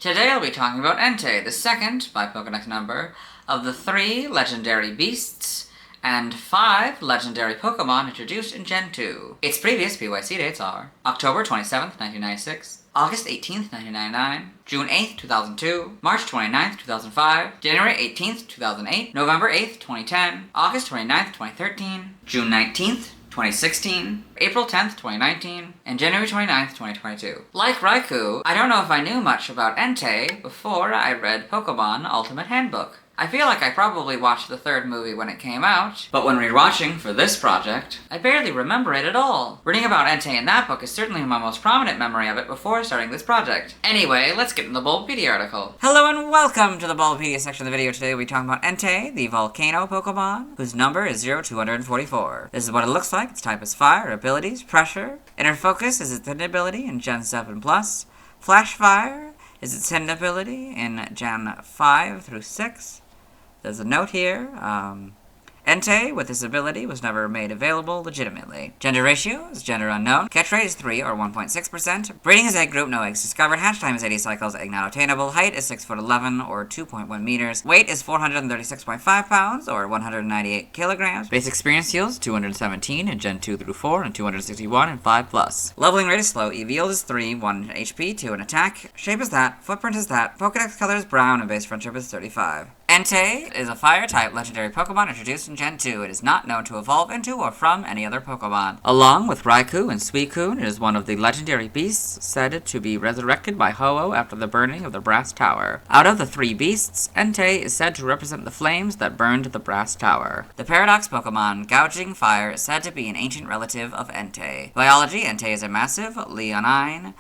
Today I'll be talking about Entei, the second, by Pokédex number, of the 3 legendary beasts and 5 legendary Pokémon introduced in Gen 2. Its previous PYC dates are October 27th, 1996, August 18th, 1999, June 8th, 2002, March 29th, 2005, January 18th, 2008, November 8th, 2010, August 29th, 2013, June 19th, 2016, April 10th, 2019, and January 29th, 2022. Like Raikou, I don't know if I knew much about Entei before I read Pokémon Ultimate Handbook. I feel like I probably watched the third movie when it came out, but when rewatching for this project, I barely remember it at all. Reading about Entei in that book is certainly my most prominent memory of it before starting this project. Anyway, let's get into the Bulbapedia article. Hello and welcome to the Bulbapedia section of the video. Today we'll be talking about Entei, the volcano Pokemon, whose number is 0244. This is what it looks like. Its type is fire, abilities, pressure. Inner focus is its hidden ability in Gen 7+. Flash fire is its hidden ability in Gen 5 through 6. There's a note here, Entei, with this ability, was never made available legitimately. Gender ratio is gender unknown. Catch rate is 3 or 1.6%. Breeding is egg group, no eggs discovered. Hatch time is 80 cycles, egg not obtainable. Height is 6'11" or 2.1 meters. Weight is 436.5 pounds or 198 kilograms. Base experience heals 217 in Gen 2 through 4 and 261 in 5+. Leveling rate is slow. EV yield is 3, 1 HP, 2 in attack. Shape is that. Footprint is that. Pokédex color is brown and base friendship is 35. Entei is a Fire-type legendary Pokemon introduced in Gen 2. It is not known to evolve into or from any other Pokemon. Along with Raikou and Suicune, it is one of the legendary beasts said to be resurrected by Ho-Oh after the burning of the Brass Tower. Out of the 3 beasts, Entei is said to represent the flames that burned the Brass Tower. The Paradox Pokemon, Gouging Fire, is said to be an ancient relative of Entei. Biology, Entei is a massive, leonine,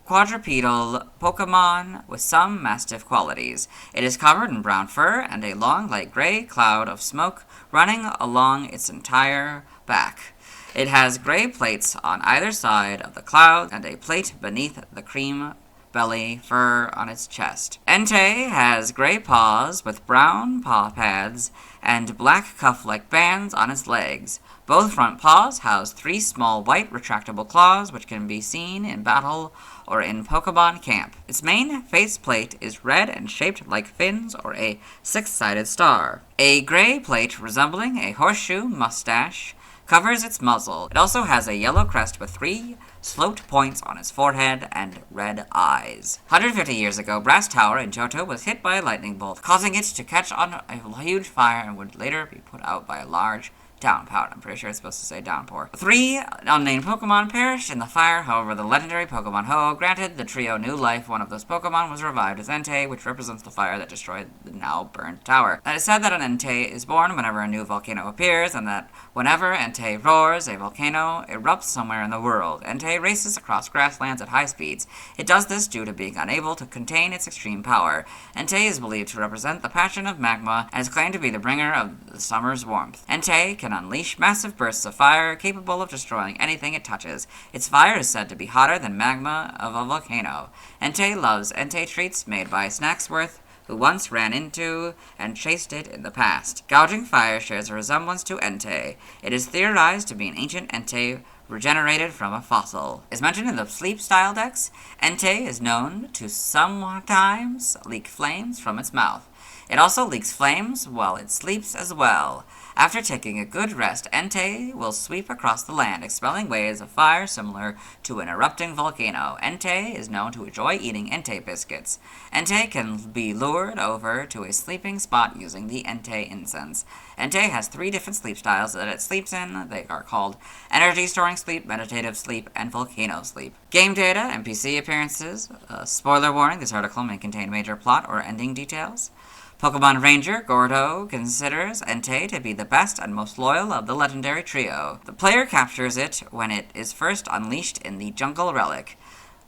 quadrupedal Pokemon with some mastiff qualities. It is covered in brown fur and a long light gray cloud of smoke running along its entire back. It has gray plates on either side of the cloud and a plate beneath the cream belly fur on its chest. Entei has gray paws with brown paw pads and black cuff-like bands on its legs. Both front paws house 3 small white retractable claws which can be seen in battle or in Pokemon Camp. Its main faceplate is red and shaped like fins or a 6-sided star. A gray plate resembling a horseshoe mustache covers its muzzle. It also has a yellow crest with 3 sloped points on its forehead and red eyes. 150 years ago, Brass Tower in Johto was hit by a lightning bolt, causing it to catch on a huge fire and would later be put out by a large downpour. I'm pretty sure it's supposed to say downpour. 3 unnamed Pokemon perished in the fire. However, the legendary Pokemon Ho-Oh granted the trio new life. One of those Pokemon was revived as Entei, which represents the fire that destroyed the now burned tower. It is said that an Entei is born whenever a new volcano appears, and that whenever Entei roars, a volcano erupts somewhere in the world. Entei races across grasslands at high speeds. It does this due to being unable to contain its extreme power. Entei is believed to represent the passion of magma and is claimed to be the bringer of the summer's warmth. Entei can unleash massive bursts of fire capable of destroying anything it touches. Its fire is said to be hotter than magma of a volcano. Entei loves Entei treats made by Snacksworth, who once ran into and chased it in the past. Gouging Fire shares a resemblance to Entei. It is theorized to be an ancient Entei regenerated from a fossil. As mentioned in the Sleep Style Dex, Entei is known to sometimes leak flames from its mouth. It also leaks flames while it sleeps as well. After taking a good rest, Entei will sweep across the land, expelling waves of fire similar to an erupting volcano. Entei is known to enjoy eating Entei biscuits. Entei can be lured over to a sleeping spot using the Entei incense. Entei has 3 different sleep styles that it sleeps in. They are called energy storing sleep, meditative sleep, and volcano sleep. Game data, NPC appearances. Spoiler warning, this article may contain major plot or ending details. Pokemon Ranger Gordo considers Entei to be the best and most loyal of the legendary trio. The player captures it when it is first unleashed in the Jungle Relic,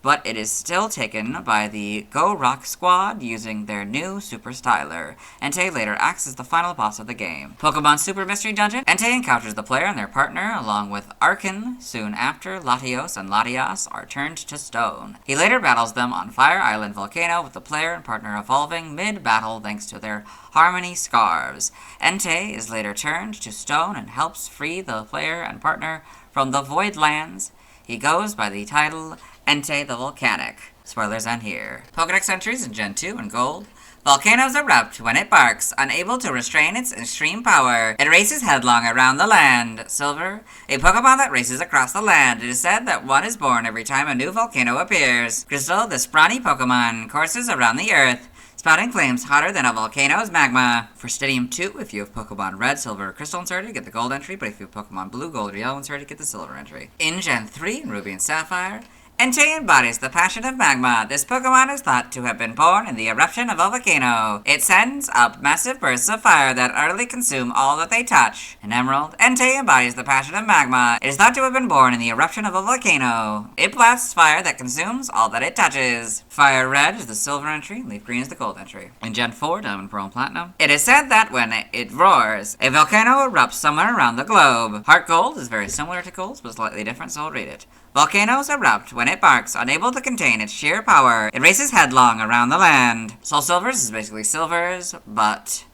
but it is still taken by the Go Rock Squad using their new Super Styler. Entei later acts as the final boss of the game. Pokemon Super Mystery Dungeon. Entei encounters the player and their partner, along with Arkin, soon after Latios and Latias are turned to stone. He later battles them on Fire Island Volcano, with the player and partner evolving mid-battle thanks to their Harmony Scarves. Entei is later turned to stone and helps free the player and partner from the Void Lands. He goes by the title Entei the Volcanic. Spoilers end here. Pokedex entries in Gen 2 in gold. Volcanoes erupt when it barks, unable to restrain its extreme power. It races headlong around the land. Silver, a Pokemon that races across the land. It is said that one is born every time a new volcano appears. Crystal, the scrawny Pokemon, courses around the earth, spouting flames hotter than a volcano's magma. For Stadium 2, if you have Pokemon Red, Silver, or Crystal inserted, get the gold entry, but if you have Pokemon Blue, Gold, or Yellow inserted, get the silver entry. In Gen 3, in Ruby and Sapphire, Entei embodies the passion of magma. This Pokemon is thought to have been born in the eruption of a volcano. It sends up massive bursts of fire that utterly consume all that they touch. In Emerald, Entei embodies the passion of magma. It is thought to have been born in the eruption of a volcano. It blasts fire that consumes all that it touches. Fire Red is the silver entry, Leaf Green is the gold entry. In Gen 4, Diamond, Pearl, and Platinum, it is said that when it roars, a volcano erupts somewhere around the globe. Heart Gold is very similar to Gold's, but slightly different, so I'll read it. Volcanoes erupt when it barks, unable to contain its sheer power. It races headlong around the land. Soul Silvers is basically silvers, but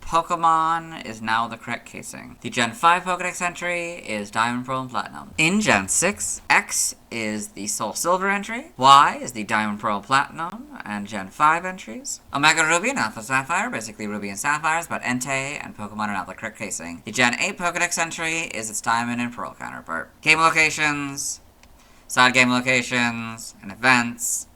Pokemon is now the correct casing. The Gen 5 Pokedex entry is Diamond, Pearl, and Platinum. In Gen 6, X is the Soul Silver entry, Y is the Diamond, Pearl, Platinum, and Gen 5 entries. Omega Ruby and Alpha Sapphire, basically Ruby and Sapphires, but Entei and Pokemon are now the correct casing. The Gen 8 Pokedex entry is its Diamond and Pearl counterpart. Game locations, side game locations, and events.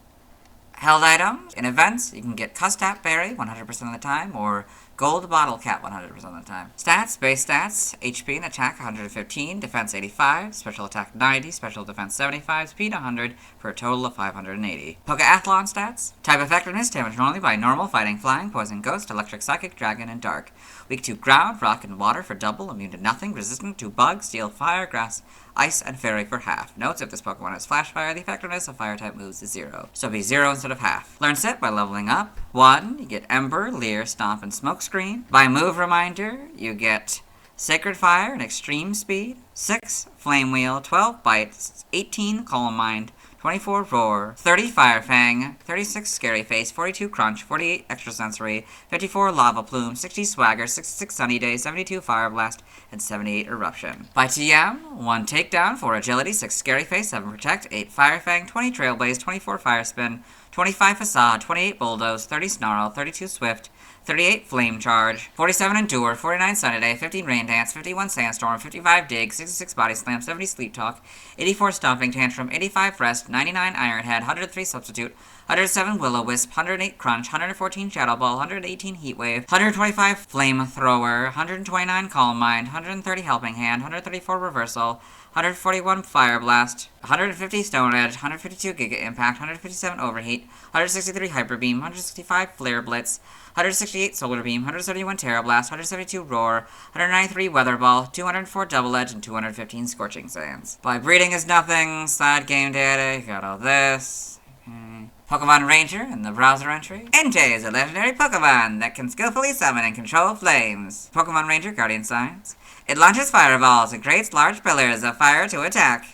Held items. In events, you can get Custap Berry 100% of the time, or Gold Bottle Cap 100% of the time. Stats, base stats, HP and attack 115, defense 85, special attack 90, special defense 75, speed 100, for a total of 580. Pokeathlon stats. Type effectiveness, damage normally by normal, fighting, flying, poison, ghost, electric, psychic, dragon, and dark. Weak to ground, rock, and water for double, immune to nothing, resistant to bug, steel, fire, grass, ice, and fairy for half. Notes, if this Pokemon has Flash Fire, the effectiveness of fire-type moves is 0. So be 0 instead of half. Learn set by leveling up. 1, you get Ember, Leer, Stomp, and Smokescreen. By move reminder, you get Sacred Fire and Extreme Speed. 6, Flame Wheel. 12, Bite. 18, Calm Mind. 24, Roar. 30, Fire Fang. 36, Scary Face. 42, Crunch. 48, Extrasensory. 54, Lava Plume. 60, Swagger. 66, Sunny Day. 72, Fire Blast. And 78, Eruption. By TM, 1, Takedown. 4, Agility. 6, Scary Face. 7, Protect. 8, Fire Fang. 20, Trailblaze. 24, Fire Spin. 25, Facade. 28, Bulldoze. 30, Snarl. 32, Swift. 38, Flame Charge, 47, Endure, 49, Sunny Day, 15, Rain Dance, 51, Sandstorm, 55, Dig, 66, Body Slam, 70, Sleep Talk, 84, Stomping Tantrum, 85, Rest, 99, Iron Head, 103, Substitute, 107, Will-O-Wisp, 108, Crunch, 114, Shadow Ball, 118, Heat Wave, 125, Flame Thrower, 129, Calm Mind, 130, Helping Hand, 134, Reversal, 141 Fire Blast, 150 Stone Edge, 152 Giga Impact, 157 Overheat, 163 Hyper Beam, 165 Flare Blitz, 168 Solar Beam, 171 Terra Blast, 172 Roar, 193 Weather Ball, 204 Double Edge, and 215 Scorching Sands. By breeding is nothing, side game data, you got all this. Okay. Pokemon Ranger in the browser entry. Entei is a legendary Pokemon that can skillfully summon and control flames. Pokemon Ranger Guardian Signs. It launches fireballs and creates large pillars of fire to attack.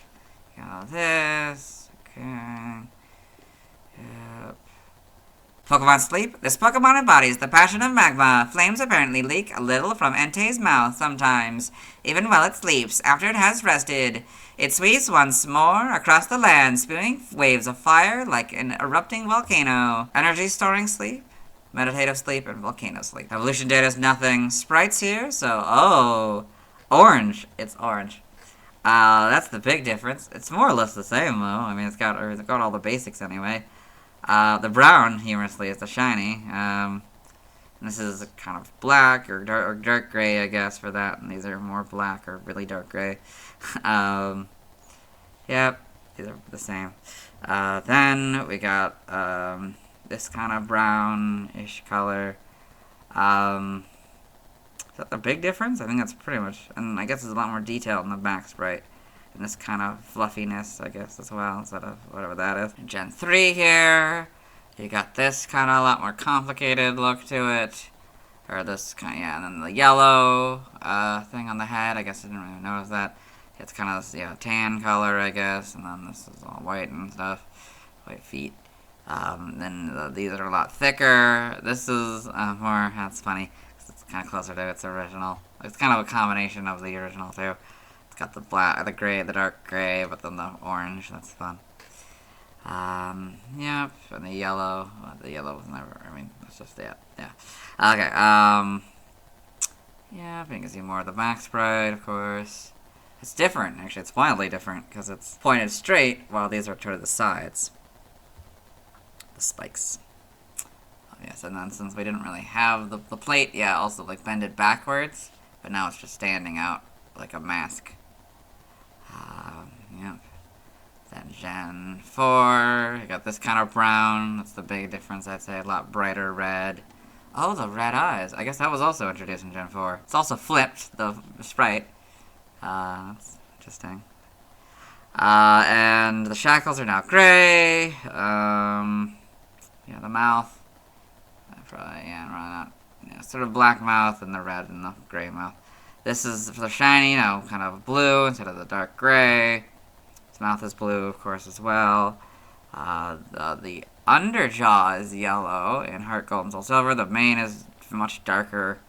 Got all this. Okay. Yep. Pokemon Sleep. This Pokemon embodies the passion of magma. Flames apparently leak a little from Entei's mouth sometimes, even while it sleeps. After it has rested, it sweeps once more across the land, spewing waves of fire like an erupting volcano. Energy storing sleep, meditative sleep, and volcano sleep. Evolution data is nothing. Sprites here, so orange. It's orange. That's the big difference. It's more or less the same though. I mean, it's got all the basics anyway. The brown, humorously, is the shiny. And this is kind of black or dark gray, I guess, for that. And these are more black or really dark gray. Yep, these are the same. Then we got this kind of brownish color. Is that the big difference? I think that's pretty much, and I guess there's a lot more detail in the back sprite. And this kind of fluffiness, I guess, as well, instead of whatever that is. In Gen 3 here, you got this kind of a lot more complicated look to it. Or this kind of, yeah, and then the yellow thing on the head, I guess I didn't really notice that. It's kind of this, yeah, tan color, I guess, and then this is all white and stuff. White feet. Then these are a lot thicker. This is more, that's funny, 'cause it's kind of closer to its original. It's kind of a combination of the original, too. It's got the black, the gray, the dark gray, but then the orange. That's fun. Yep, and the yellow. Well, the yellow was never. I mean, that's just yeah. Okay. Yeah, you can see more of the back sprite, of course. It's different, actually. It's wildly different because it's pointed straight, while these are toward the sides. The spikes. Oh, yes, and then since we didn't really have the plate, yeah, also like bended backwards, but now it's just standing out like a mask. Yep. Then Gen 4, you got this kind of brown. That's the big difference, I'd say. A lot brighter red. Oh, the red eyes. I guess that was also introduced in Gen 4. It's also flipped, the sprite. That's interesting. And the shackles are now gray. Yeah, the mouth. Probably not. Yeah, sort of black mouth and the red and the gray mouth. This is for the shiny, kind of blue instead of the dark gray. His mouth is blue, of course, as well. The underjaw is yellow in Heart Gold and Soul Silver. The mane is much darker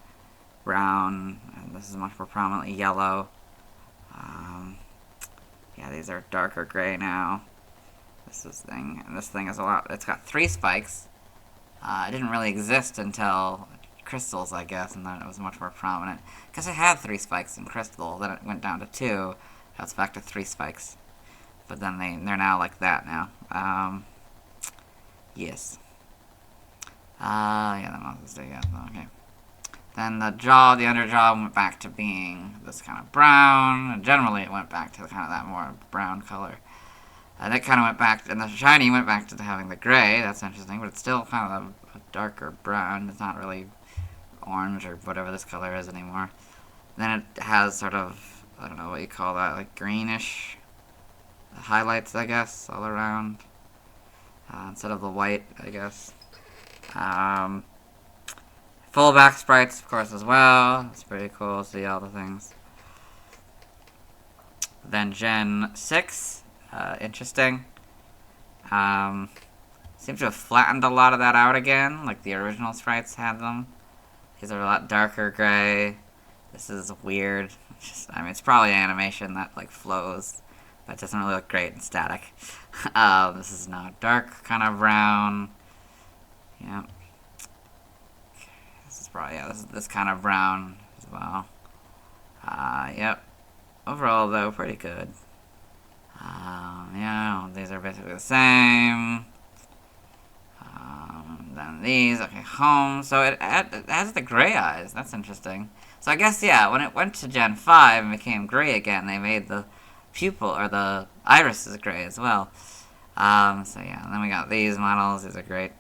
brown, and this is much more prominently yellow. Yeah, these are darker gray now. This thing is a lot. It's got 3 spikes. It didn't really exist until crystals, I guess, and then it was much more prominent. Because it had 3 spikes in crystal, then it went down to 2. Now it's back to 3 spikes. But then they're now like that now. Yes. Yeah, the mouth is there, yeah, okay. Then the underjaw went back to being this kind of brown, and generally it went back to kind of that more brown color. And it kind of went back, and the shiny went back to having the gray. That's interesting, but it's still kind of a darker brown. It's not really orange or whatever this color is anymore. Then it has sort of, I don't know what you call that, like greenish highlights, I guess, all around. Instead of the white, I guess. Full back sprites, of course, as well. It's pretty cool to see all the things. Then Gen 6. Interesting. Seems to have flattened a lot of that out again, like the original sprites had them. These are a lot darker gray. This is weird. It's probably animation that like flows, but it doesn't really look great in static. This is now dark kind of brown. Yep. This is probably, this is this kind of brown as well. Yep. Overall, though, pretty good. Yeah, these are basically the same. Then these, okay, home. So it has the gray eyes. That's interesting. So I guess, yeah, when it went to Gen 5 and became gray again, they made the pupil, or the irises gray as well. So yeah, and then we got these models. These are great.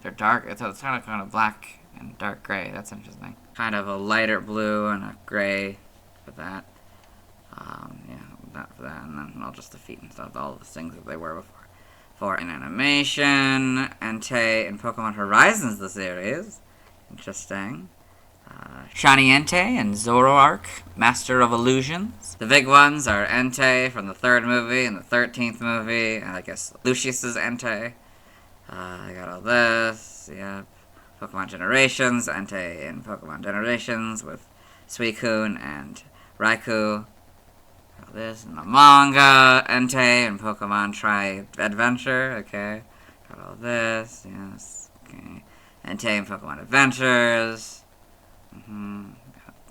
They're dark, so it's kind of black and dark gray. That's interesting. Kind of a lighter blue and a gray for that. Yeah, that for that, and then all just the feet and stuff, all the things that they were before. For an animation, Entei and Pokemon Horizons, the series. Interesting. Shiny Entei and Zoroark, Master of Illusions. The big ones are Entei from the 3rd movie and the 13th movie, and I guess Lucius's Entei. I got all this, yep. Pokemon Generations, Entei in Pokemon Generations with Suicune and Raikou. Got this in the manga, Entei and Pokemon Tri-Adventure, okay. Got all this, yes, okay. Entei and Pokemon Adventures.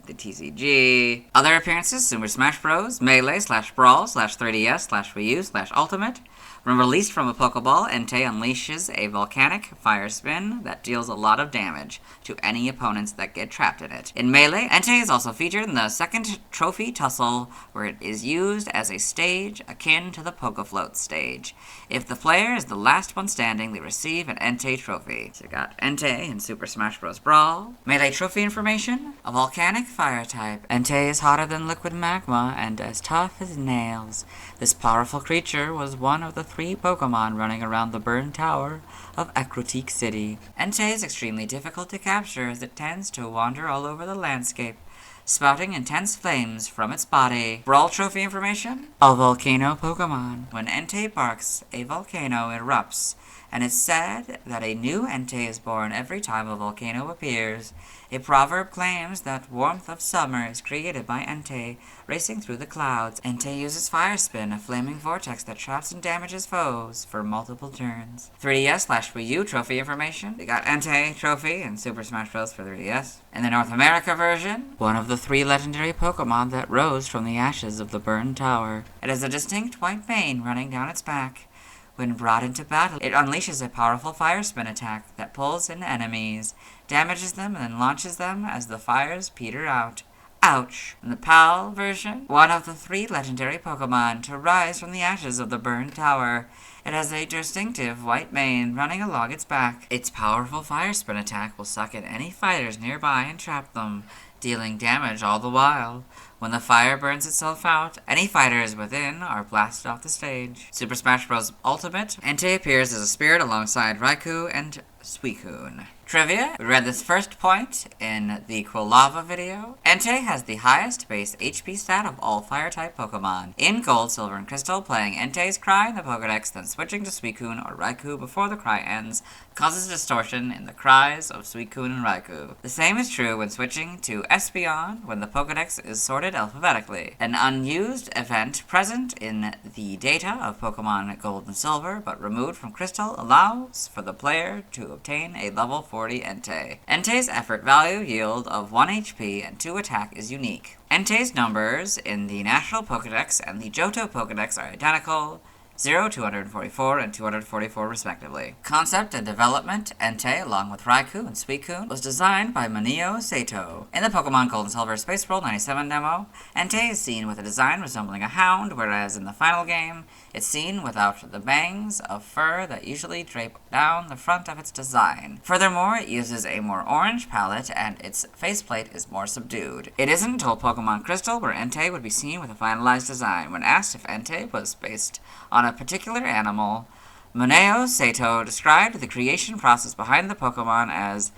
The TCG. Other appearances: Super Smash Bros., Melee / Brawl / 3DS / Wii U / Ultimate. When released from a Pokeball, Entei unleashes a volcanic fire spin that deals a lot of damage to any opponents that get trapped in it. In Melee, Entei is also featured in the 2nd Trophy Tussle, where it is used as a stage akin to the Pokefloat stage. If the player is the last one standing, they receive an Entei trophy. So you got Entei in Super Smash Bros. Brawl. Melee trophy information: a volcanic fire type. Entei is hotter than liquid magma and as tough as nails. This powerful creature was one of the 3 Pokemon running around the burned tower of Ecruteak City. Entei is extremely difficult to capture as it tends to wander all over the landscape, spouting intense flames from its body. Brawl trophy information: a volcano Pokemon. When Entei barks, a volcano erupts and it's said that a new Entei is born every time a volcano appears. A proverb claims that warmth of summer is created by Entei racing through the clouds. Entei uses Fire Spin, a flaming vortex that traps and damages foes for multiple turns. 3DS/Wii U trophy information. We got Entei trophy in Super Smash Bros. For 3DS. In the North America version, one of the 3 legendary Pokemon that rose from the ashes of the burned tower. It has a distinct white mane running down its back. When brought into battle, it unleashes a powerful Fire Spin attack that pulls in enemies, damages them, and then launches them as the fires peter out. Ouch! In the PAL version, one of the 3 legendary Pokemon to rise from the ashes of the burned tower. It has a distinctive white mane running along its back. Its powerful Fire Spin attack will suck in any fighters nearby and trap them, dealing damage all the while. When the fire burns itself out, any fighters within are blasted off the stage. Super Smash Bros. Ultimate, Entei appears as a spirit alongside Raikou and Suicune. Trivia: we read this first point in the Quilava video. Entei has the highest base HP stat of all Fire-type Pokemon. In Gold, Silver, and Crystal, playing Entei's cry in the Pokedex, then switching to Suicune or Raikou before the cry ends, causes distortion in the cries of Suicune and Raikou. The same is true when switching to Espeon when the Pokedex is sorted alphabetically. An unused event present in the data of Pokemon Gold and Silver, but removed from Crystal, allows for the player to obtain a level 40 Entei. Entei's effort value yield of 1 HP and 2 attack is unique. Entei's numbers in the National Pokedex and the Johto Pokedex are identical, 0, 244, and 244 respectively. Concept and development: Entei, along with Raikou and Suicune, was designed by Mineo Sato. In the Pokemon Gold and Silver Space World 97 demo, Entei is seen with a design resembling a hound, whereas in the final game, it's seen without the bangs of fur that usually drape down the front of its design. Furthermore, it uses a more orange palette, and its faceplate is more subdued. It isn't until Pokemon Crystal where Entei would be seen with a finalized design. When asked if Entei was based on a particular animal, Mineo Sato described the creation process behind the Pokemon as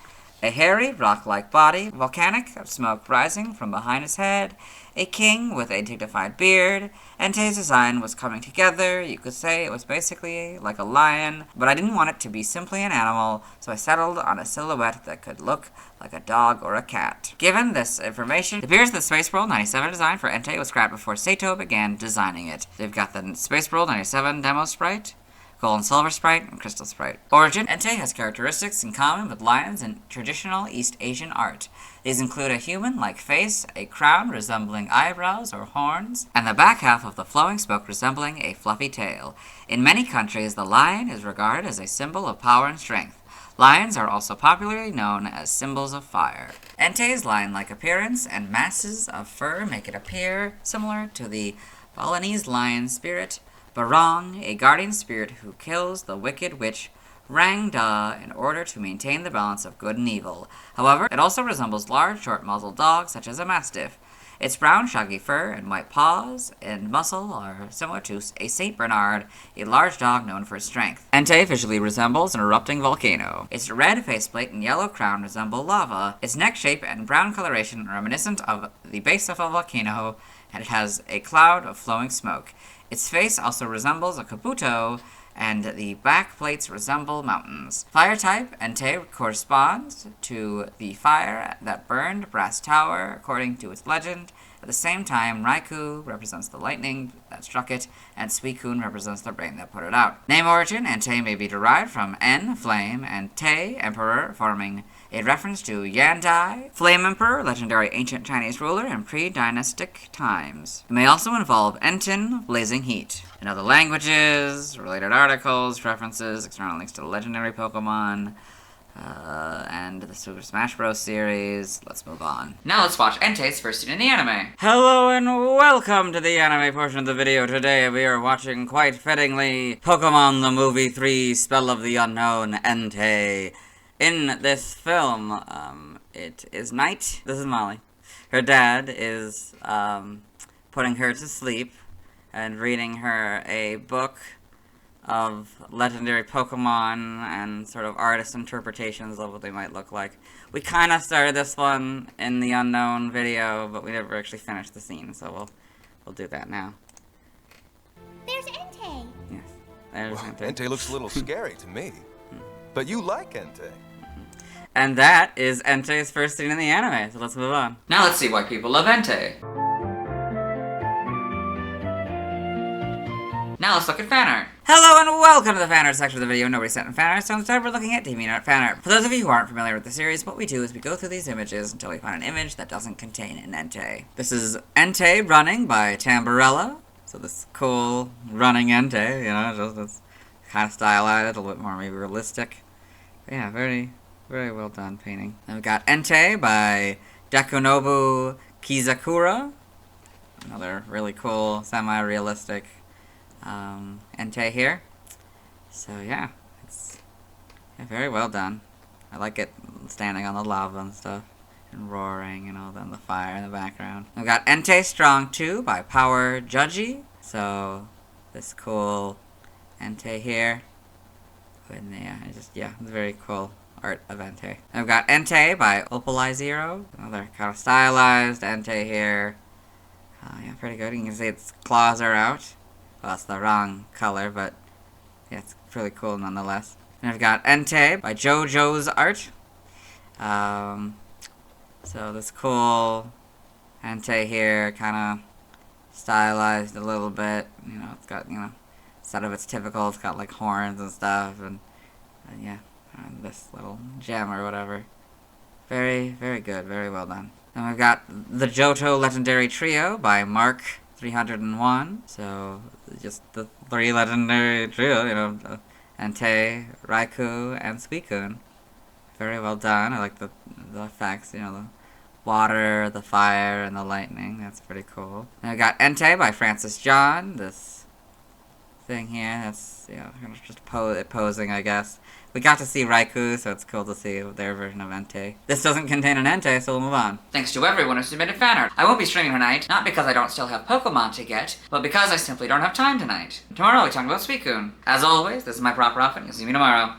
a hairy, rock-like body, volcanic smoke rising from behind his head, a king with a dignified beard. Entei's design was coming together. You could say it was basically like a lion, but I didn't want it to be simply an animal, so I settled on a silhouette that could look like a dog or a cat. Given this information, it appears the Space World 97 design for Entei was scrapped before Sato began designing it. They've got the Space World 97 demo sprite, Gold and Silver sprite, and Crystal sprite. Origin: Entei has characteristics in common with lions in traditional East Asian art. These include a human-like face, a crown resembling eyebrows or horns, and the back half of the flowing smoke resembling a fluffy tail. In many countries, the lion is regarded as a symbol of power and strength. Lions are also popularly known as symbols of fire. Entei's lion-like appearance and masses of fur make it appear similar to the Balinese lion spirit, Barong, a guardian spirit who kills the wicked witch Rang Da in order to maintain the balance of good and evil. However, it also resembles large, short-muzzled dogs such as a mastiff. Its brown, shaggy fur and white paws and muscle are similar to a Saint Bernard, a large dog known for its strength. Entei visually resembles an erupting volcano. Its red faceplate and yellow crown resemble lava. Its neck shape and brown coloration are reminiscent of the base of a volcano, and it has a cloud of flowing smoke. Its face also resembles a Kabuto, and the back plates resemble mountains. Fire type: Entei corresponds to the fire that burned Brass Tower, according to its legend. At the same time, Raikou represents the lightning that struck it, and Suicune represents the rain that put it out. Name origin: Entei may be derived from En, flame, and Tei, emperor, forming a reference to Yandai, Flame Emperor, legendary ancient Chinese ruler in pre-dynastic times. It may also involve Entin, blazing heat. In other languages, related articles, references, external links to the legendary Pokemon, and the Super Smash Bros. Series. Let's move on. Now let's watch Entei's first scene in the anime. Hello and welcome to the anime portion of the video. Today we are watching, quite fittingly, Pokemon the Movie 3 Spell of the Unknown Entei. In this film, it is night. This is Molly. Her dad is putting her to sleep and reading her a book of legendary Pokemon and sort of artist interpretations of what they might look like. We kind of started this one in the Unknown video, but we never actually finished the scene, so we'll do that now. There's Entei. Yes. There's Well, Entei. Entei looks a little scary to me. But you like Entei. And that is Entei's first scene in the anime, so let's move on. Now let's see why people love Entei. Now let's look at fan art. Hello and welcome to the fan art section of the video. Nobody sent in fan art, so instead we're looking at DeviantArt fan art. For those of you who aren't familiar with the series, what we do is we go through these images until we find an image that doesn't contain an Entei. This is Entei Running by Tamburella. So this cool running Entei, you know, just it's kind of stylized, a little bit more maybe realistic. But yeah, very, very well done painting. Then we've got Entei by Dekunobu Kizakura. Another really cool, semi-realistic Entei here. So yeah, it's very well done. I like it standing on the lava and stuff, and roaring and all that, the fire in the background. We've got Entei Strong 2 by Power Judgy. So this cool Entei here. And yeah, it's very cool art of Entei. And we've got Entei by Opalai Zero. Another kind of stylized Entei here. Yeah, pretty good. You can see its claws are out. Well, it's the wrong color, but yeah, it's pretty cool nonetheless. And I've got Entei by JoJo's Art. So this cool Entei here, kind of stylized a little bit. You know, it's got, you know, instead of its typical, it's got like horns and stuff, and yeah, and this little gem or whatever. Very, very good, very well done. And we've got the Johto Legendary Trio by Mark 301. So just the three legendary trio, you know, Entei, Raikou, and Suicune. Very well done. I like the effects, you know, the water, the fire, and the lightning. That's pretty cool. And we got Entei by Francis John. This thing here, that's, you know, just posing, I guess. We got to see Raikou, so it's cool to see their version of Entei. This doesn't contain an Entei, so we'll move on. Thanks to everyone who submitted fan art. I won't be streaming tonight, not because I don't still have Pokemon to get, but because I simply don't have time tonight. Tomorrow I'll be talking about Suicune. As always, this is my proper often. You'll see me tomorrow.